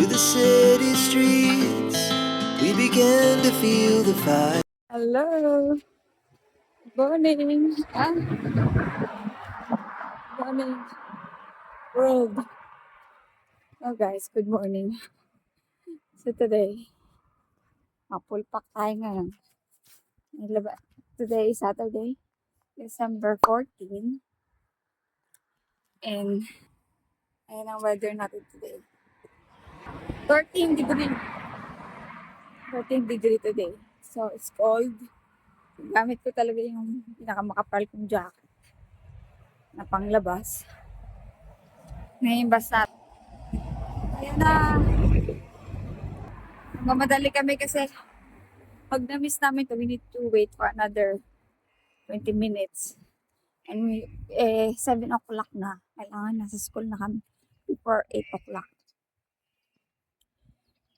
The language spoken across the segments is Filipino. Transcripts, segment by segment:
to the city streets, we began to feel the fire. Hello. Good morning. Morning world. Oh guys, good morning. So today, mapulpak tayo ngayon. Today is Saturday, December 14. And ayan ang weather natin today. 13 degree. 13 degree today. So it's cold. Gamit ko talaga yung pinakamakapal kong jacket na panglabas. Ngayon basta. Ayan na. Mamadali kami kasi pag na-miss namin to, we need to wait for another 20 minutes. And 7 o'clock na. Kailangan nasa school na kami before 8 o'clock.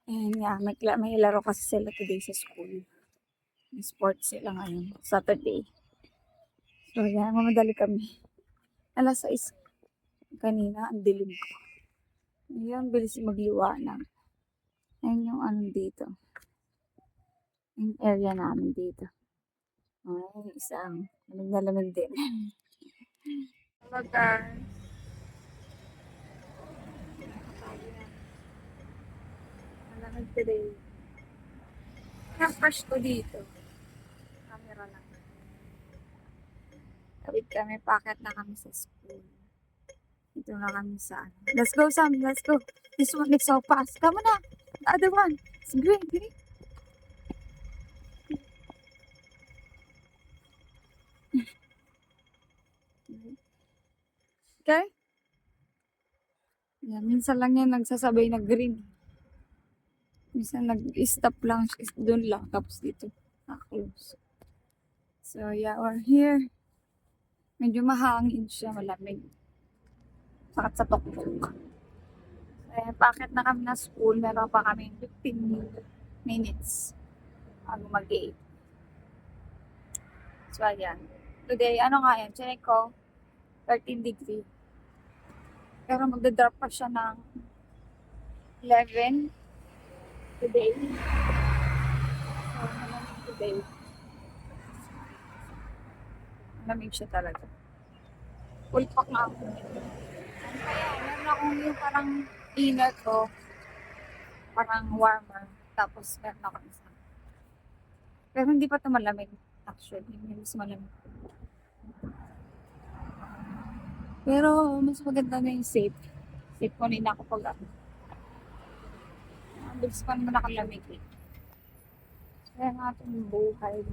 And yeah, may laro kasi sila today sa school. May sports sila ngayon, Saturday. So yeah, mamadali kami. Alas 6 kanina, ang dilim ko. Ngayon, bilis magliwanag. Ayan yung ano dito. Yung area namin dito. Ay, isang lamig na lamig din. Hello guys. Malamig today. Kaya fresh ko dito. Camera lang. Tawid kami, packet na kami sa school. Dito na kami sa ano. Let's go Sam, let's go. This one is so fast. Come on na. The other one. It's green, green. Okay? Yeah, minsan lang yan nagsasabay na green. Minsan nag-stop lang, doon lang, tapos dito, close. So yeah, we're here. Medyo mahangin siya, malamig. Sakat sa tuktok. Bakit na kami na school, meron pa kami 15 minutes bago mag-8. So ayan. Today, ano nga yan, check ko, 13 degree. Pero magdadrop pa siya ng 11 today. So, malamig today. Malamig siya talaga. Full pack nga ako. Kaya, meron akong yung parang inner ko. Parang warmer. Tapos, meron ako isa. Pero hindi pa ito malamig. Actually, hindi mas malamig. Pero, mas maganda na yung safe. Safe ko rin ako pag ako. Ang bilis pa naman nakalamig eh. Kaya nga itong buhay.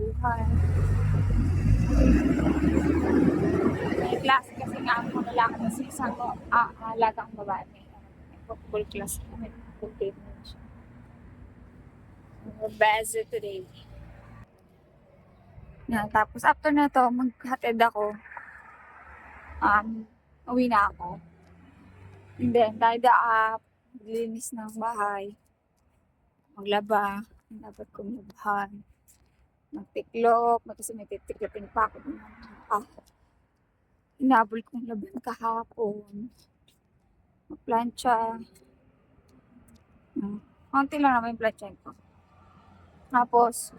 May klase kasi nga ako lalaki kasi isang alagang babae. May football class kami. Football match. We're busy today. Yeah, tapos after na to, maghatid ako. Uwi na ako. And then, tidy up, maglinis ng bahay, maglaba, dapat kong labahan, magtiklop, kasi may titiklopin pa ako. Inabol kong laban kahapon, magplancha. Konti lang naman yung plancha ko. Tapos,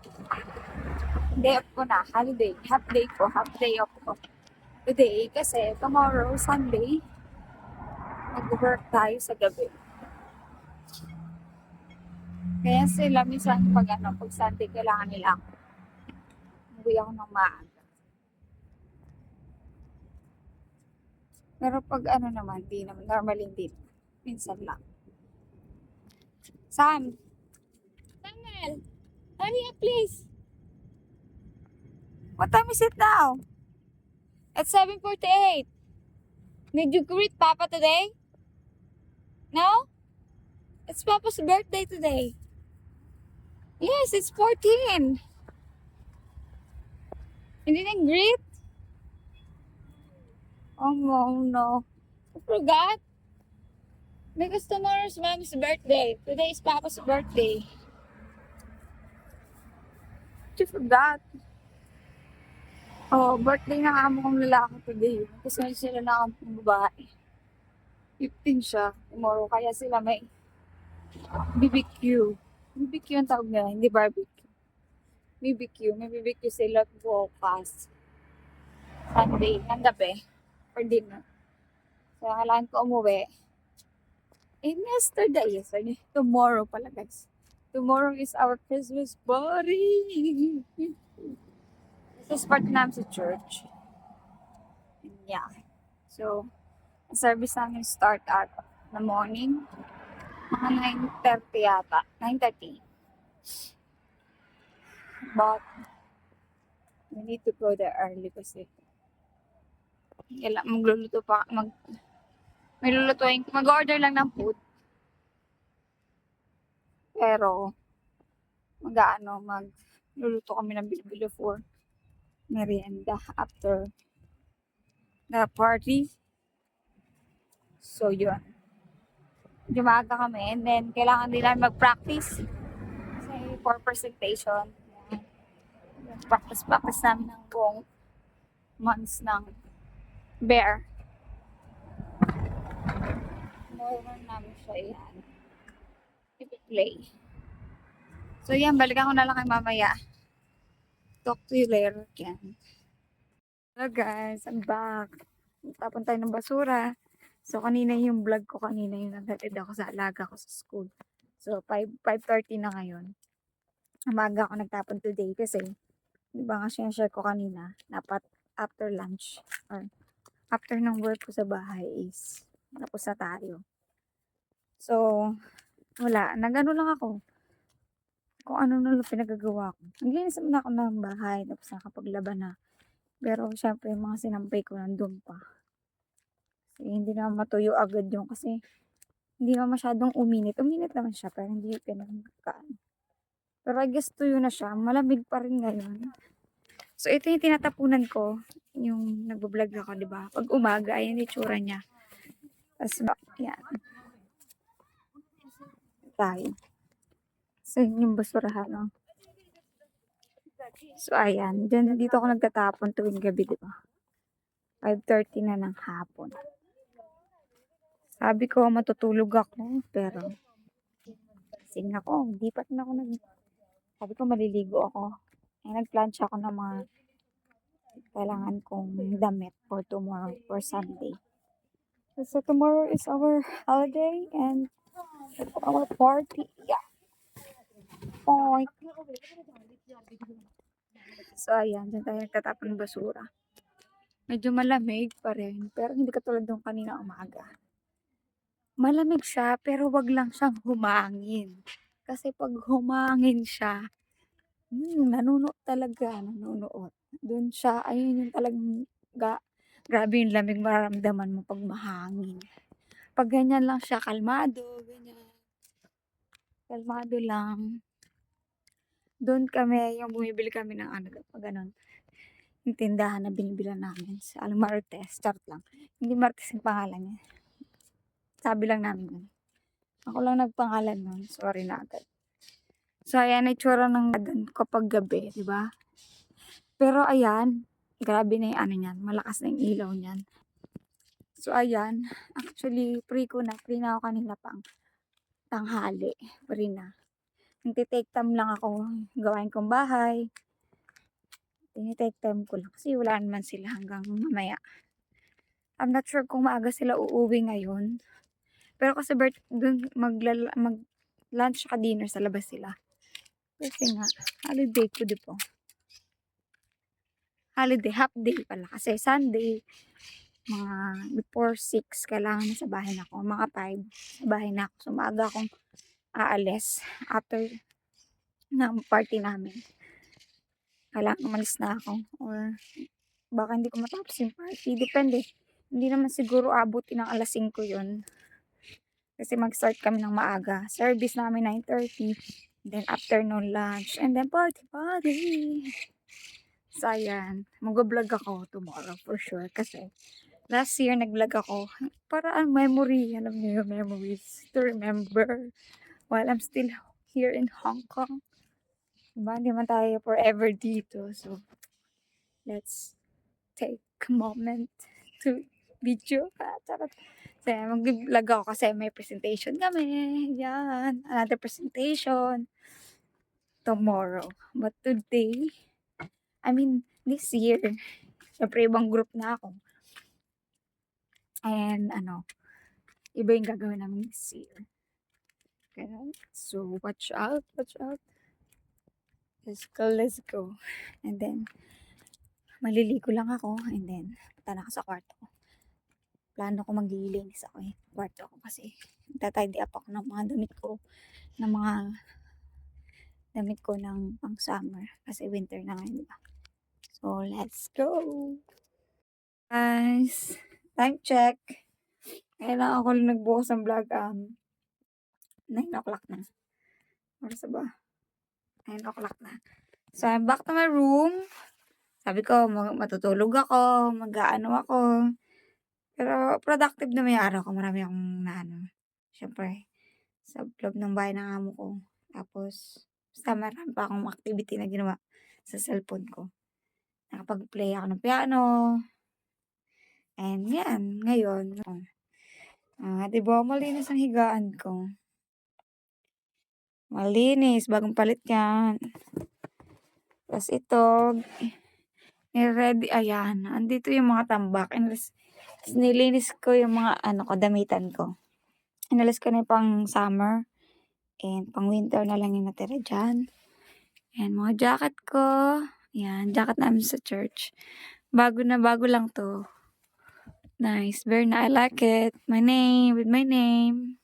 day off ko na, holiday, half day off ko. Today, kasi tomorrow, Sunday, mag-work tayo sa gabi. Kaya sila minsan pag Sunday, kailangan nila ako. Umuwi ako ng maaga. Pero pag naman, di naman, normally hindi. Minsan lang. Sam! Samuel! Hurry up, please! What time is it now? It's 7:48. Did you greet Papa today? No? It's Papa's birthday today. Yes, it's 14. You didn't greet? Oh no. I forgot. Because tomorrow's Mom's birthday. Today is Papa's birthday. You forgot. Oh, birthday na amo kong lalaki today. Kasi may sila na akong babae. 15 siya tomorrow. Kaya sila may BBQ. BBQ ang tawag nila, hindi barbecue. BBQ. May BBQ sila bukas. Sunday, ng gabi. For dinner. So, kailangan ko umuwi. Yesterday. Tomorrow pala, guys. Tomorrow is our Christmas party. This is part namin sa church. Yeah. So, ang service namin start at the morning. Mga 9:30 yata. 9:30. But, we need to go there early kasi magluluto pa, may lulutuin, mag-order lang ng food. Pero, magluluto kami ng bilibili for merienda after the party. So, yun. Medyo maaga kami. And then, kailangan din namin mag-practice. Kasi for presentation. Practice namin ng buong months ng bear. More namin siya yan. I-play. So, yan. Balikan ko na lang kay mamaya. Talk to you later again. Hello guys, I'm back. Tapon tayo ng basura. So, kanina yung vlog ko kanina yung naghatid ako sa alaga ko sa school. So, 5:30 na ngayon. Umaga ako nagtapon today kasi di ba nga share ko kanina, dapat after lunch or after ng work ko sa bahay is tapos na tayo. So, wala. Nagano lang ako. Kung ano na lang pinagagawa ko. Naglinis naman ako ng bahay tapos nakapaglaban na. Pero, syempre, yung mga sinampay ko nandun pa. Kasi, hindi na matuyo agad yung kasi hindi na masyadong uminit. Uminit naman siya, pero hindi pinagkaan. Pero I guess tuyo na siya. Malamig pa rin ngayon. So, ito yung tinatapunan ko. Yung nagbablog ako, di ba? Pag umaga, ayan yung itsura niya. Tapos, yan. Tayo. So, yun yung basurahan, no? So, ayan. Dito ako nagtatapon tuwing gabi, di ba? 5:30 na ng hapon. Sabi ko, matutulog ako. Pero, sing ako. Di pa rin ako sabi ko, maliligo ako. Nagplancha ako ng mga kailangan kong damit for tomorrow, for Sunday. So, tomorrow is our holiday and our party. Yeah. Point. So, ayan. Diyan tayo nagtatapon ng basura. Medyo malamig pa rin. Pero hindi katulad nung kanina umaga. Malamig siya, pero wag lang siyang humangin. Kasi pag humangin siya, nanunuot talaga. Nanunuot. Doon siya, ayun yung talagang grabe yung lamig mararamdaman mo pag mahangin. Pag ganyan lang siya, kalmado, ganyan. Kalmado lang. Doon kami, yung bumibili kami ng ganun. Yung tindahan na binibilan namin sa Martes, start lang. Hindi Martes yung pangalan niya. Sabi lang namin yun. Ako lang nagpangalan nun. Sorry na agad. So, ayan, itsura ng doon kapag gabi, di ba? Pero ayan, grabe na yung ano niyan. Malakas na yung ilaw niyan. So, ayan. Actually, free na ako kanina pang tanghali. Free na. Nagtitake time lang ako. Gawain kong bahay. Tinitake time ko lang. Kasi wala naman sila hanggang mamaya. I'm not sure kung maaga sila uuwi ngayon. Pero kasi dun mag-lunch ka dinner sa labas sila. Kasi nga, holiday ko di po. Holiday, half day pala. Kasi Sunday, mga before 6, kailangan na sa bahay na ako. Mga 5, sa bahay na ako. So, maaga akong aalis after ng party namin. Kailangan umalis na ako. Or, baka hindi ko matapos yung party. Depende. Hindi naman siguro abutin ng alas 5 yun. Kasi mag-start kami ng maaga. Service namin 9:30. Then afternoon lunch. And then party. So ayan. Mag-vlog ako tomorrow for sure. Kasi last year nag-vlog ako. Para ang memory. Alam niyo yung memories. To remember. While I'm still here in Hong Kong. Diba? Hindi man tayo forever dito. So let's take a moment to video. Charot. Kasi mag-vlog ako kasi may presentation kami. Yan. Another presentation tomorrow. But today, I mean, this year, syempre ibang group na ako. And iba yung gagawin namin this year. Kaya, so watch out, watch out. Let's go, let's go. And then, maliligo lang ako. And then, punta na ako sa kwarto ko. Plano ko maglilinis ako kwarto ko kasi tatidy up ako ng mga damit ko ng pang summer kasi winter na ngayon, diba? So, let's go! Guys, time check. Kailangan ako lang nagbukas ng vlog 9 o'clock na. Oras ba? 9 o'clock na. So, I'm back to my room. Sabi ko, matutulog ako, mag-aano ako. Pero productive na may araw ko. Marami akong Siyempre, sa loob ng bahay ng amo ko. Tapos, basta marami pa akong activity na ginawa sa cellphone ko. Nakapag-play ako ng piano. And yan, ngayon. Diba, malinis ang higaan ko. Malinis, bagong palit yan. Tapos ito, ready, ayan. Andito yung mga tambak. Nilinis ko yung mga damitan ko. Inalis ko na yung pang summer. And pang winter na lang yung natira dyan. And mga jacket ko. Yan, jacket namin sa church. Bago lang to. Nice, very nice. I like it. My name, with my name.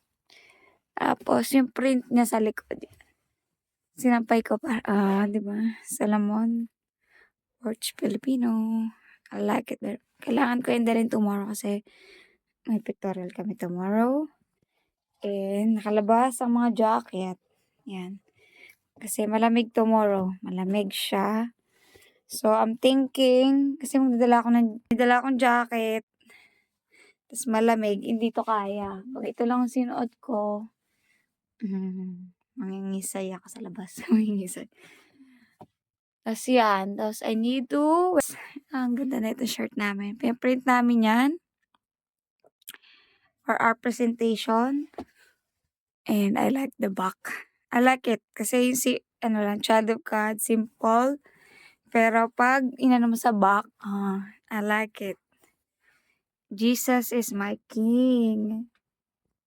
Tapos yung print niya sa likod. Sinampay ko di ba? Salamon. Porch Filipino. I like it. Kailangan ko yun rin tomorrow kasi may pictorial kami tomorrow. And nakalabas ang mga jacket. Yan. Kasi malamig tomorrow. Malamig siya. So, I'm thinking, kasi magdadala akong jacket. Tapos malamig, hindi to kaya. Pag ito lang ang sinuot ko, mangingisay ako sa labas. Mangingisay. Tapos yan. Tapos I need to, ang ganda na itong shirt namin. Pinaprint namin yan for our presentation. And I like the back. I like it. Kasi yung Child of God, simple. Pero pag inano mo sa back, I like it. Jesus is my King.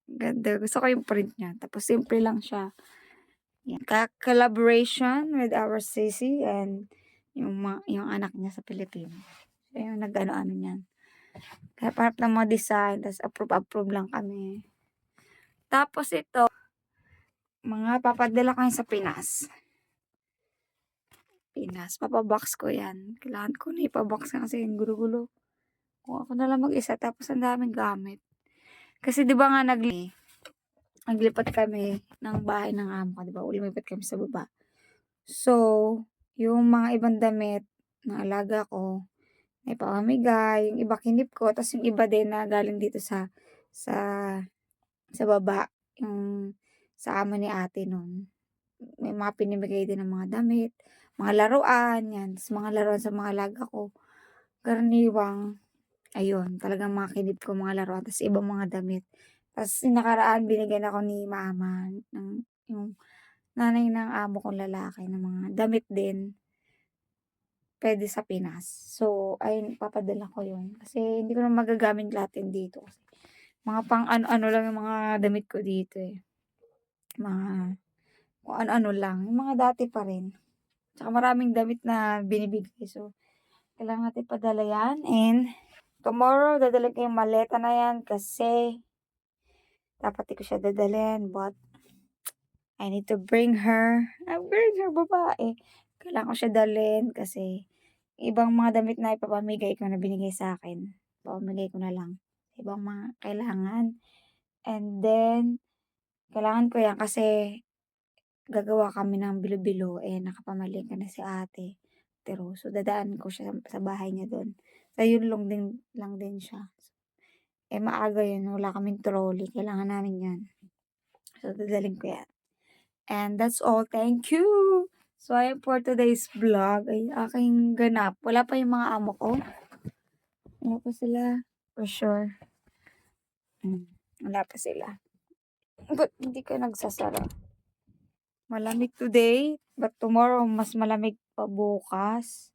Ganda. Gusto ko yung print niya. Tapos simple lang siya. Yan. Collaboration with our Sissy and yung anak niya sa Pilipinas. So, yung nag-ano niyan. Kaya parang ng mga design. Tapos approve lang kami. Tapos ito, mga papadala ko sa Pinas. Papabox ko yan. Kailangan ko na ipabox kasi yung gulo-gulo. Kung ako na lang mag-isa tapos ang daming gamit. Kasi di ba nga naglipat kami ng bahay ng amo ko, di ba? Lumipat kami sa baba. So, yung mga ibang damit na alaga ko, may pamamigay, yung iba kinip ko, tapos yung iba din na galing dito sa baba, yung sa amo ni ate nun. May mga pinimigay din ng mga damit, mga laruan, yan. Tapos mga laruan sa mga alaga ko. Karaniwang, ayun, talagang mga kinip ko mga laruan, tapos ibang mga damit. Tapos nakaraan, binigyan ako ni mama, yung nanay ng amo kong lalaki, ng mga damit din, pwede sa Pinas. So, ayun, papadala ko yun. Kasi hindi ko na magagamit lahat din dito. Kasi mga pang ano lang yung mga damit ko dito Mga kung ano lang. Yung mga dati pa rin. Tsaka maraming damit na binibigay. So, kailangan natin padala yan. And, tomorrow, dadala ko yung maleta na yan kasi dapat ko siya dadalhin. But, I need to bring her. Babae. Kailangan ko siya dalhin kasi ibang mga damit na ipapamigay ko na binigay sa akin. Papamigay ko na lang. Ibang mga kailangan. And then, kailangan ko yan kasi gagawa kami ng bilo-bilo. Nakapamaling ka na si ate. Pero, so dadaan ko siya sa bahay niya doon. Sa yun lang din siya. Maaga yun. Wala kaming trolley. Kailangan namin yan. So, dadaling ko yan. And that's all. Thank you! So, ayun for today's vlog ay aking ganap. Wala pa yung mga amo ko. Wala pa sila. For sure. Wala pa sila. Ba't hindi ka nagsasara? Malamig today, but tomorrow mas malamig pa bukas.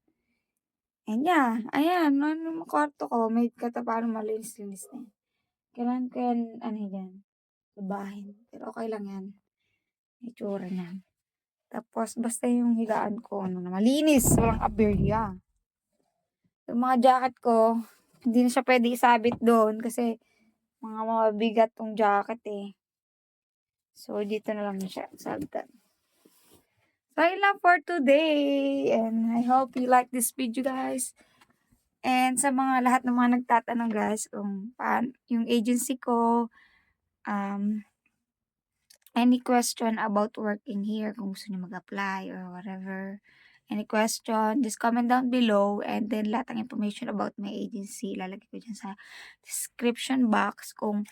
Ayan, ano yung kwarto ko, may kataparan malinis-linis na yan. Kailangan ko yan, ano yan, babahin. Pero okay lang yan. Itsura niyan. Tapos, basta yung higaan ko, malinis, walang aberya. Yung mga jacket ko, hindi na siya pwede isabit doon kasi mga mabigat tong jacket eh. So, dito na lang siya sabitan. So, I lang for today. And I hope you like this video, guys. And sa mga lahat ng mga nagtatanong, guys, kung yung agency ko, any question about working here, kung gusto nyo mag-apply or whatever, any question, just comment down below and then lahat ng information about my agency, lalagay ko dyan sa description box. Kung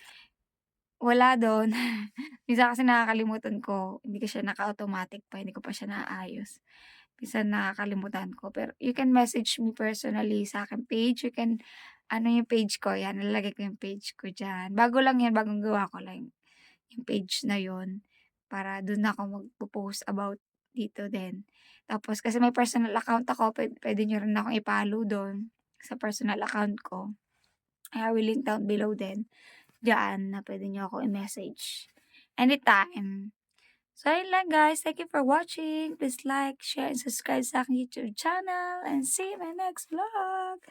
wala doon, minsan kasi nakakalimutan ko, hindi ko siya naka-automatic pa, hindi ko pa siya naayos. Minsan nakakalimutan ko. Pero you can message me personally sa akin page. You can, yung page ko, yan, nalalagay ko yung page ko dyan. Bago lang yan, bagong gawa ko lang yung page na yon para doon ako magpo-post about dito din. Tapos kasi may personal account ako, pwede nyo rin akong i-follow doon sa personal account ko. I will link down below din. Diyan na pwede nyo ako i-message anytime. So, ayun lang guys. Thank you for watching. Please like, share, and subscribe sa aking YouTube channel. And see you in my next vlog.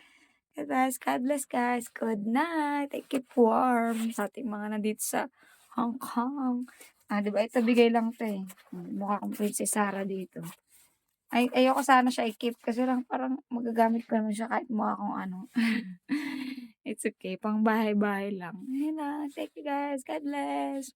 Okay, guys, God bless guys. Good night. Keep warm sa ating mga nandito sa Hong Kong. Diba? Ito bigay lang to eh. Mukha kong Princess Sarah dito. Ayoko sana siya i-keep kasi lang parang magagamit ko naman siya kahit mukha kong ano. It's okay. Pang bahay-bahay lang. Ayun na. Thank you guys. God bless.